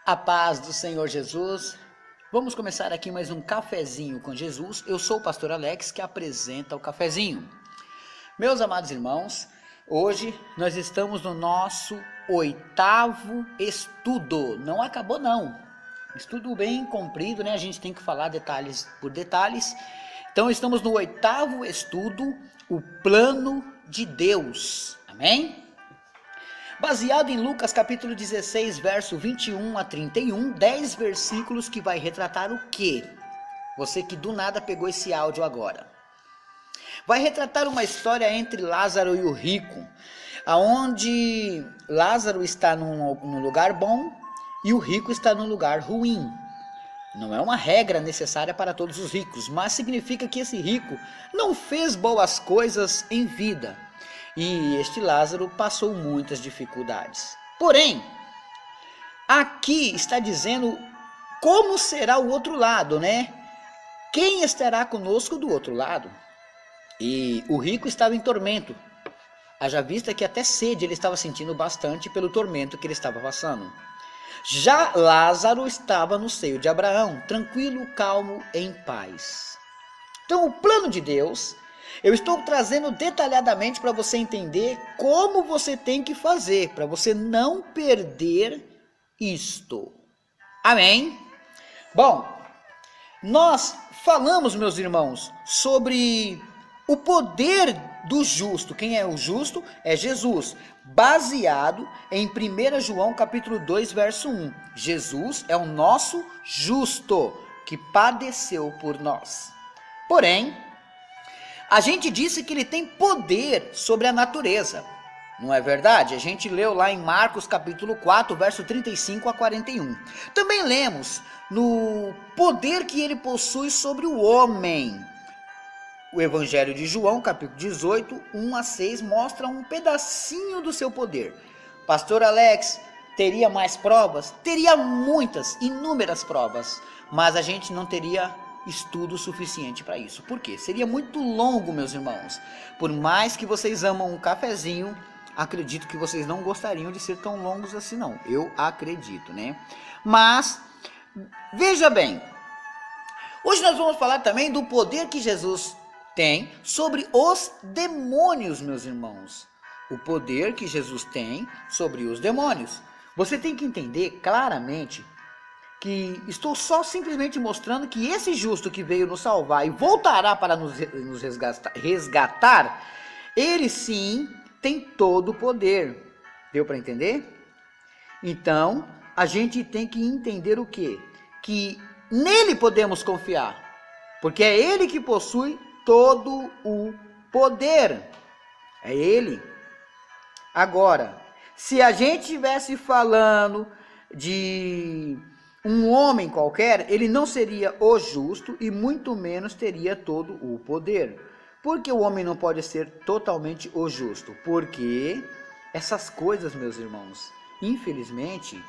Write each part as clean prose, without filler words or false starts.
A paz do Senhor Jesus. Vamos começar aqui mais um cafezinho com Jesus. Eu sou o pastor Alex, que apresenta o cafezinho. Meus amados irmãos, hoje nós estamos no nosso 8º estudo. Não acabou não. Estudo bem comprido, né? A gente tem que falar detalhes por detalhes. Então estamos no 8º estudo, o plano de Deus. Amém? Baseado em Lucas capítulo 16, verso 21 a 31, 10 versículos que vai retratar o quê? Você que do nada pegou esse áudio agora. Vai retratar uma história entre Lázaro e o rico, aonde Lázaro está num lugar bom e o rico está num lugar ruim. Não é uma regra necessária para todos os ricos, mas significa que esse rico não fez boas coisas em vida. E este Lázaro passou muitas dificuldades. Porém, aqui está dizendo como será o outro lado, né? Quem estará conosco do outro lado? E o rico estava em tormento. Haja vista que até sede ele estava sentindo bastante pelo tormento que ele estava passando. Já Lázaro estava no seio de Abraão, tranquilo, calmo, em paz. Então o plano de Deus, eu estou trazendo detalhadamente para você entender como você tem que fazer, para você não perder isto. Amém? Bom, nós falamos, meus irmãos, sobre o poder do justo. Quem é o justo? É Jesus, baseado em 1 João capítulo 2, verso 1. Jesus é o nosso justo, que padeceu por nós. Porém, a gente disse que ele tem poder sobre a natureza, não é verdade? A gente leu lá em Marcos capítulo 4, verso 35 a 41. Também lemos no poder que ele possui sobre o homem. O Evangelho de João, capítulo 18, 1 a 6, mostra um pedacinho do seu poder. Pastor Alex, teria mais provas? Teria muitas, inúmeras provas, mas a gente não teria estudo suficiente para isso. Por quê? Seria muito longo, meus irmãos. Por mais que vocês amam um cafezinho, acredito que vocês não gostariam de ser tão longos assim não. Eu acredito, né? Mas, veja bem, hoje nós vamos falar também do poder que Jesus tem sobre os demônios, meus irmãos. O poder que Jesus tem sobre os demônios. Você tem que entender claramente que estou só simplesmente mostrando que esse justo que veio nos salvar e voltará para nos resgatar, ele sim tem todo o poder. Deu para entender? Então, a gente tem que entender o quê? Que nele podemos confiar, porque é ele que possui todo o poder. É ele. Agora, se a gente estivesse falando de um homem qualquer, ele não seria o justo e muito menos teria todo o poder. Por que o homem não pode ser totalmente o justo? Porque essas coisas, meus irmãos, infelizmente,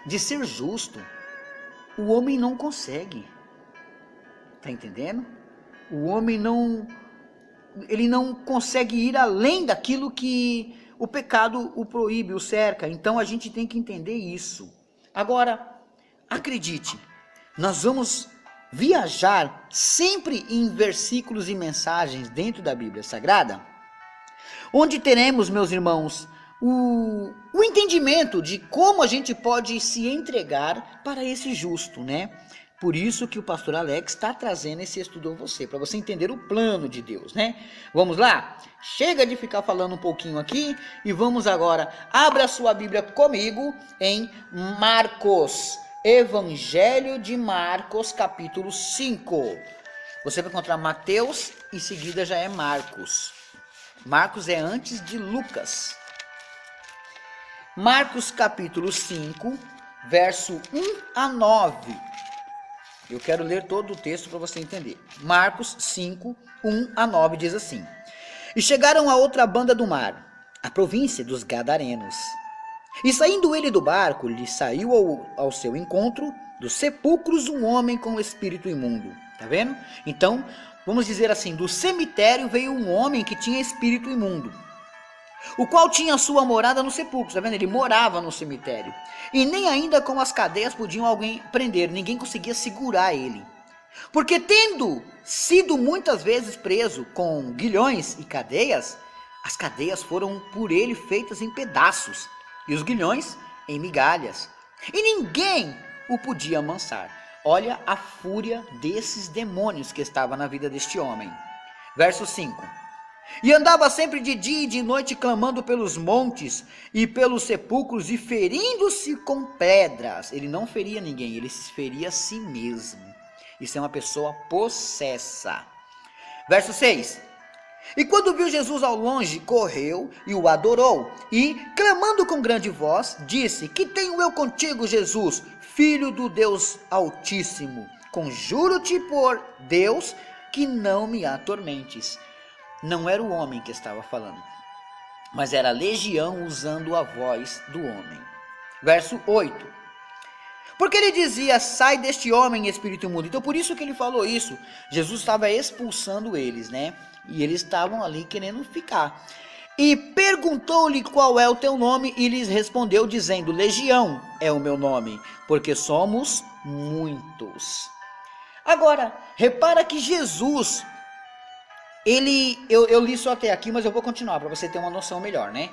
de ser justo, o homem não consegue. Tá entendendo? O homem ele não consegue ir além daquilo que o pecado o proíbe, o cerca. Então a gente tem que entender isso. Agora, acredite, nós vamos viajar sempre em versículos e mensagens dentro da Bíblia Sagrada, onde teremos, meus irmãos, o entendimento de como a gente pode se entregar para esse justo, né? Por isso que o pastor Alex está trazendo esse estudo a você, para você entender o plano de Deus, né? Vamos lá? Chega de ficar falando um pouquinho aqui e vamos agora, abra sua Bíblia comigo em Marcos, Evangelho de Marcos, capítulo 5. Você vai encontrar Mateus, em seguida já é Marcos. Marcos é antes de Lucas. Marcos, capítulo 5, verso 1 a 9. Eu quero ler todo o texto para você entender. Marcos 5, 1 a 9 diz assim: E chegaram a outra banda do mar, a província dos Gadarenos. E saindo ele do barco, lhe saiu ao seu encontro dos sepulcros um homem com espírito imundo. Tá vendo? Então, vamos dizer assim, do cemitério veio um homem que tinha espírito imundo. o qual tinha sua morada no sepulcro, tá vendo? Ele morava no cemitério. E nem ainda com as cadeias podiam alguém prender, ninguém conseguia segurar ele. Porque tendo sido muitas vezes preso com guilhões e cadeias, as cadeias foram por ele feitas em pedaços, e os guilhões em migalhas. E ninguém o podia amansar. Olha a fúria desses demônios que estava na vida deste homem. Verso 5. E andava sempre de dia e de noite clamando pelos montes e pelos sepulcros e ferindo-se com pedras. Ele não feria ninguém, ele se feria a si mesmo. Isso é uma pessoa possessa. Verso 6. E quando viu Jesus ao longe, correu e o adorou. E, clamando com grande voz, disse: Que tenho eu contigo, Jesus, Filho do Deus Altíssimo? Conjuro-te por Deus que não me atormentes. Não era o homem que estava falando, mas era a legião usando a voz do homem. Verso 8. Porque ele dizia: sai deste homem, espírito imundo. Então por isso que ele falou isso. Jesus estava expulsando eles, né? E eles estavam ali querendo ficar. E perguntou-lhe qual é o teu nome, e lhes respondeu dizendo: Legião é o meu nome, porque somos muitos. Agora, repara que Jesus, eu li só até aqui, mas eu vou continuar para você ter uma noção melhor, né?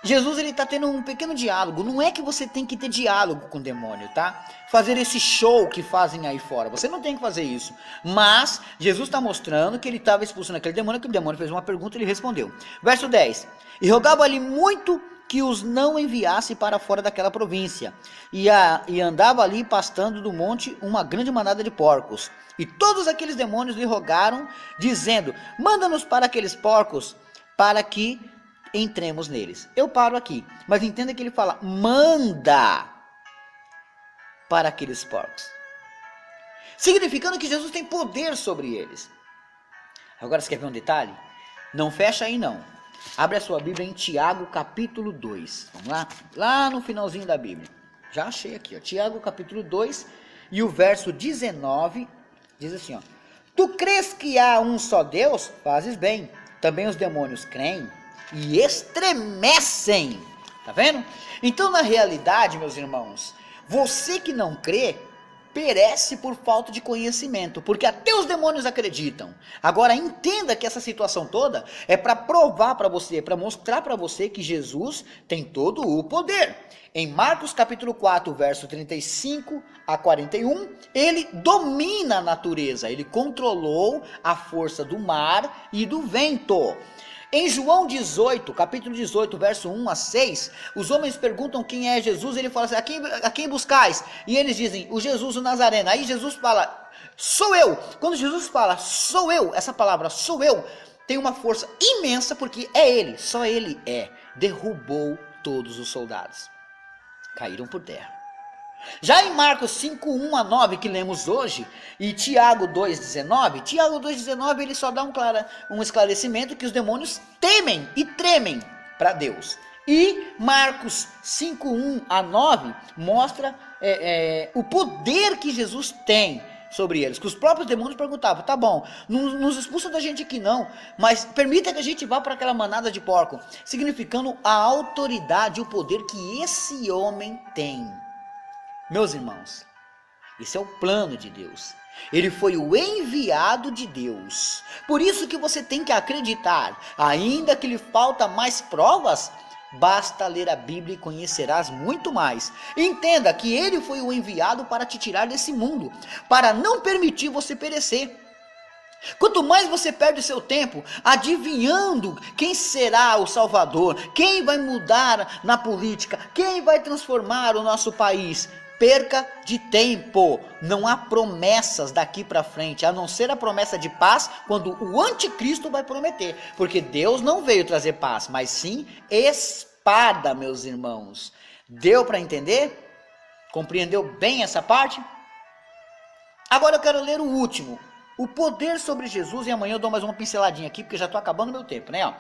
Jesus, ele está tendo um pequeno diálogo. Não é que você tem que ter diálogo com o demônio, tá? Fazer esse show que fazem aí fora. Você não tem que fazer isso. Mas Jesus está mostrando que ele estava expulsando aquele demônio, que o demônio fez uma pergunta e ele respondeu. Verso 10. E rogava-lhe muito que os não enviasse para fora daquela província. E andava ali pastando do monte uma grande manada de porcos. E todos aqueles demônios lhe rogaram, dizendo: manda-nos para aqueles porcos, para que entremos neles. Eu paro aqui, mas entenda que ele fala: manda para aqueles porcos, significando que Jesus tem poder sobre eles. Agora você quer ver um detalhe? Não fecha aí não. Abre a sua Bíblia em Tiago capítulo 2. Vamos lá? Lá no finalzinho da Bíblia. Já achei aqui, ó. Tiago capítulo 2 e o verso 19 diz assim, ó: Tu crês que há um só Deus? Fazes bem. Também os demônios creem e estremecem. Tá vendo? Então, na realidade, meus irmãos, você que não crê perece por falta de conhecimento, porque até os demônios acreditam. Agora entenda que essa situação toda é para provar para você, para mostrar para você que Jesus tem todo o poder. Em Marcos capítulo 4, verso 35 a 41, ele domina a natureza, ele controlou a força do mar e do vento. Em João 18, capítulo 18, verso 1 a 6, os homens perguntam quem é Jesus, ele fala assim: a quem buscais? E eles dizem: o Jesus o Nazareno. Aí Jesus fala: sou eu. Quando Jesus fala sou eu, essa palavra sou eu, tem uma força imensa, porque é ele, só ele é. Derrubou todos os soldados, caíram por terra. Já em Marcos 5, 1 a 9, que lemos hoje, e Tiago 2,19, Tiago 2,19 ele só dá um esclarecimento que os demônios temem e tremem para Deus. E Marcos 5, 1 a 9 mostra o poder que Jesus tem sobre eles, que os próprios demônios perguntavam: tá bom, não nos expulsa da gente aqui não, mas permita que a gente vá para aquela manada de porco, significando a autoridade e o poder que esse homem tem. Meus irmãos, esse é o plano de Deus. Ele foi o enviado de Deus. Por isso que você tem que acreditar. Ainda que lhe falta mais provas, basta ler a Bíblia e conhecerás muito mais. Entenda que ele foi o enviado para te tirar desse mundo, para não permitir você perecer. Quanto mais você perde seu tempo adivinhando quem será o Salvador, quem vai mudar na política, quem vai transformar o nosso país, perca de tempo. Não há promessas daqui para frente, a não ser a promessa de paz, quando o anticristo vai prometer. Porque Deus não veio trazer paz, mas sim espada, meus irmãos. Deu para entender? Compreendeu bem essa parte? Agora eu quero ler o último. O poder sobre Jesus, e amanhã eu dou mais uma pinceladinha aqui, porque já estou acabando meu tempo, né? Ó.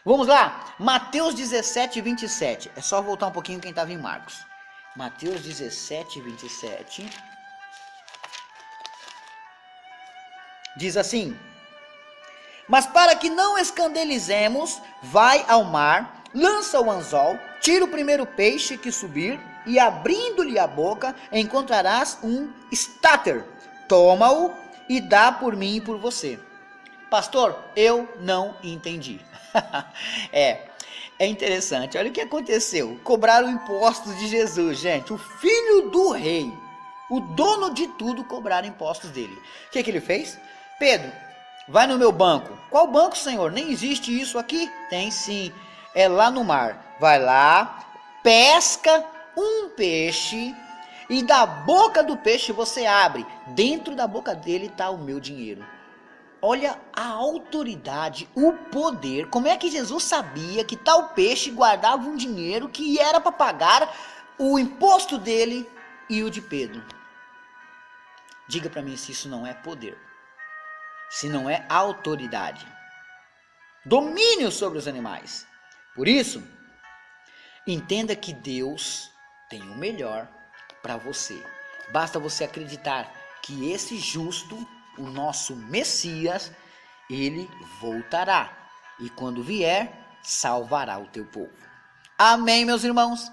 Vamos lá, Mateus 17, 27. É só voltar um pouquinho quem estava em Marcos. Mateus 17, 27, diz assim: Mas para que não escandalizemos, vai ao mar lança o anzol, tira o primeiro peixe que subir, e abrindo-lhe a boca, encontrarás um estáter. Toma-o e dá por mim e por você. Pastor, eu não entendi. É interessante. Olha o que aconteceu. Cobraram impostos de Jesus, gente. O filho do rei, o dono de tudo, cobraram impostos dele. O que ele fez? Pedro, vai no meu banco. Qual banco, Senhor? Nem existe isso aqui. Tem sim. É lá no mar. Vai lá, pesca um peixe e da boca do peixe você abre. Dentro da boca dele está o meu dinheiro. Olha a autoridade, o poder. Como é que Jesus sabia que tal peixe guardava um dinheiro que era para pagar o imposto dele e o de Pedro? Diga para mim se isso não é poder, se não é autoridade, domínio sobre os animais. Por isso, entenda que Deus tem o melhor para você. Basta você acreditar que esse justo, o nosso Messias, ele voltará. E quando vier, salvará o teu povo. Amém, meus irmãos?